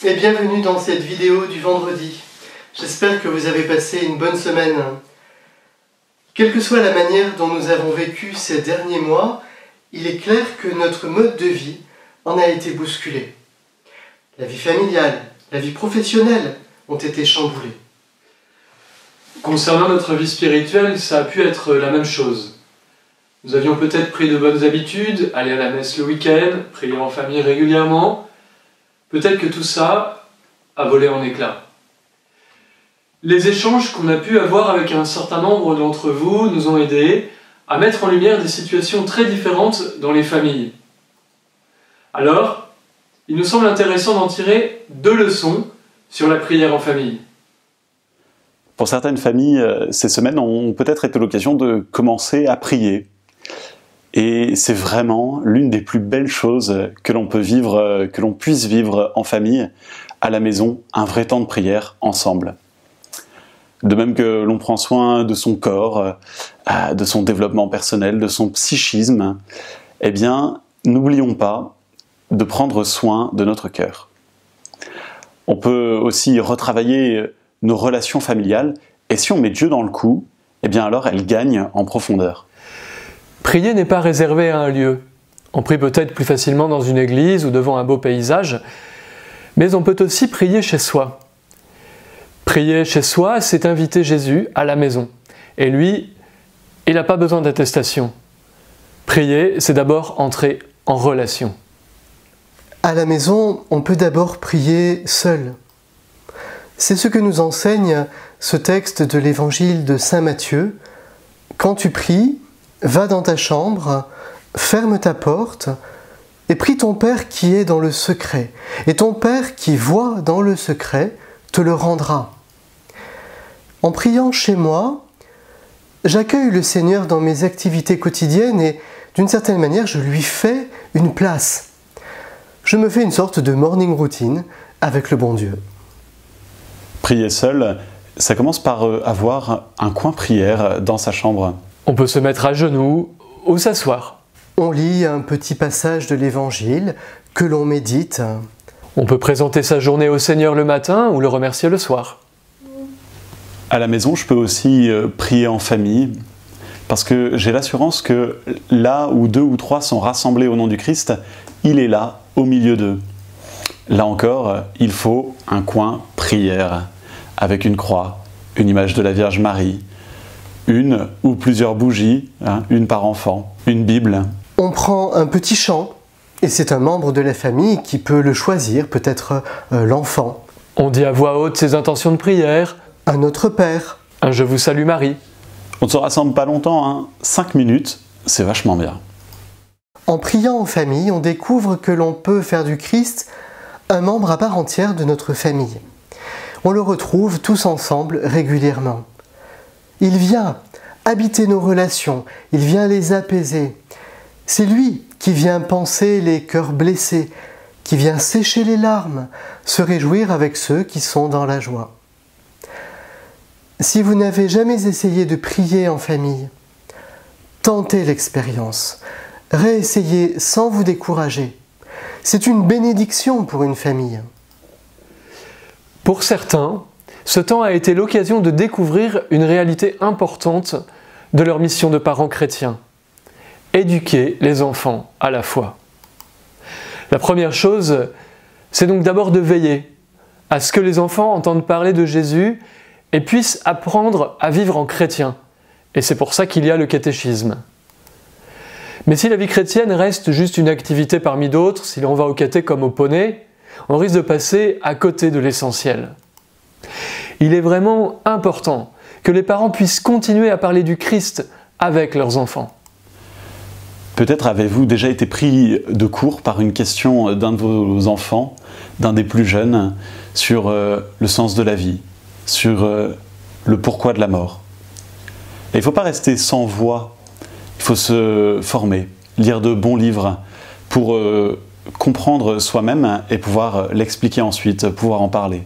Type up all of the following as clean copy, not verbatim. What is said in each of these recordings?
et bienvenue dans cette vidéo du vendredi. J'espère que vous avez passé une bonne semaine. Quelle que soit la manière dont nous avons vécu ces derniers mois, il est clair que notre mode de vie en a été bousculé. La vie familiale, la vie professionnelle ont été chamboulées. Concernant notre vie spirituelle, ça a pu être la même chose. Nous avions peut-être pris de bonnes habitudes, aller à la messe le week-end, prier en famille régulièrement. Peut-être que tout ça a volé en éclats. Les échanges qu'on a pu avoir avec un certain nombre d'entre vous nous ont aidés à mettre en lumière des situations très différentes dans les familles. Alors, il nous semble intéressant d'en tirer 2 leçons sur la prière en famille. Pour certaines familles, ces semaines ont peut-être été l'occasion de commencer à prier. Et c'est vraiment l'une des plus belles choses que l'on peut vivre, que l'on puisse vivre en famille, à la maison, un vrai temps de prière ensemble. De même que l'on prend soin de son corps, de son développement personnel, de son psychisme, eh bien, n'oublions pas de prendre soin de notre cœur. On peut aussi retravailler nos relations familiales, et si on met Dieu dans le coup, eh bien alors elles gagnent en profondeur. Prier n'est pas réservé à un lieu. On prie peut-être plus facilement dans une église ou devant un beau paysage, mais on peut aussi prier chez soi. Prier chez soi, c'est inviter Jésus à la maison. Et lui, il n'a pas besoin d'attestation. Prier, c'est d'abord entrer en relation. À la maison, on peut d'abord prier seul. C'est ce que nous enseigne ce texte de l'évangile de saint Matthieu. Quand tu pries, va dans ta chambre, ferme ta porte, et prie ton Père qui est dans le secret. Et ton Père qui voit dans le secret te le rendra. En priant chez moi, j'accueille le Seigneur dans mes activités quotidiennes et d'une certaine manière, je lui fais une place. Je me fais une sorte de morning routine avec le bon Dieu. Prier seul, ça commence par avoir un coin prière dans sa chambre. On peut se mettre à genoux ou s'asseoir. On lit un petit passage de l'Évangile que l'on médite. On peut présenter sa journée au Seigneur le matin ou le remercier le soir. À la maison, je peux aussi prier en famille, parce que j'ai l'assurance que là où 2 ou 3 sont rassemblés au nom du Christ, il est là, au milieu d'eux. Là encore, il faut un coin prière, avec une croix, une image de la Vierge Marie, une ou plusieurs bougies, une par enfant, une Bible. On prend un petit chant, et c'est un membre de la famille qui peut le choisir, peut-être l'enfant. On dit à voix haute ses intentions de prière. Un Notre Père. Un Je vous salue Marie. On ne se rassemble pas longtemps, 5 minutes, c'est vachement bien. En priant en famille, on découvre que l'on peut faire du Christ un membre à part entière de notre famille. On le retrouve tous ensemble régulièrement. Il vient habiter nos relations, il vient les apaiser. C'est lui qui vient panser les cœurs blessés, qui vient sécher les larmes, se réjouir avec ceux qui sont dans la joie. Si vous n'avez jamais essayé de prier en famille, tentez l'expérience, réessayez sans vous décourager. C'est une bénédiction pour une famille. Pour certains, ce temps a été l'occasion de découvrir une réalité importante de leur mission de parents chrétiens. Éduquer les enfants à la foi. La première chose, c'est donc d'abord de veiller à ce que les enfants entendent parler de Jésus et puissent apprendre à vivre en chrétien. Et c'est pour ça qu'il y a le catéchisme. Mais si la vie chrétienne reste juste une activité parmi d'autres, si l'on va au caté comme au poney, on risque de passer à côté de l'essentiel. Il est vraiment important que les parents puissent continuer à parler du Christ avec leurs enfants. Peut-être avez-vous déjà été pris de court par une question d'un de vos enfants, d'un des plus jeunes, sur le sens de la vie, sur le pourquoi de la mort. Et il ne faut pas rester sans voix, il faut se former, lire de bons livres pour comprendre soi-même et pouvoir l'expliquer ensuite, pouvoir en parler.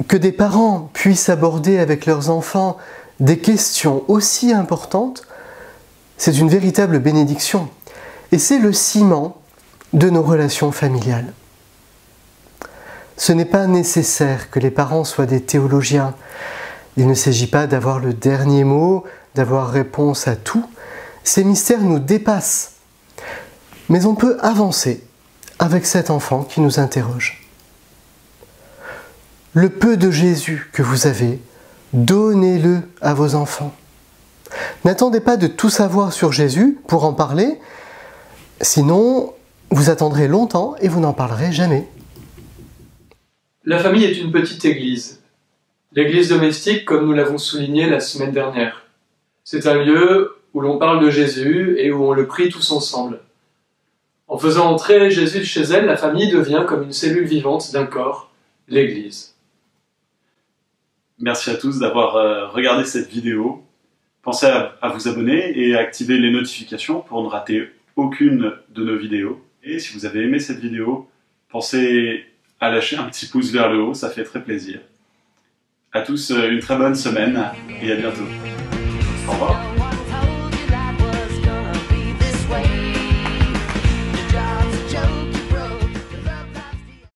Que des parents puissent aborder avec leurs enfants des questions aussi importantes, c'est une véritable bénédiction. Et c'est le ciment de nos relations familiales. Ce n'est pas nécessaire que les parents soient des théologiens. Il ne s'agit pas d'avoir le dernier mot, d'avoir réponse à tout. Ces mystères nous dépassent. Mais on peut avancer avec cet enfant qui nous interroge. Le peu de Jésus que vous avez, donnez-le à vos enfants. N'attendez pas de tout savoir sur Jésus pour en parler, sinon vous attendrez longtemps et vous n'en parlerez jamais. La famille est une petite église. L'église domestique, comme nous l'avons souligné la semaine dernière. C'est un lieu où l'on parle de Jésus et où on le prie tous ensemble. En faisant entrer Jésus chez elle, la famille devient comme une cellule vivante d'un corps, l'église. Merci à tous d'avoir regardé cette vidéo. Pensez à vous abonner et à activer les notifications pour ne rater aucune de nos vidéos. Et si vous avez aimé cette vidéo, pensez à lâcher un petit pouce vers le haut, ça fait très plaisir. À tous une très bonne semaine et à bientôt. Au revoir.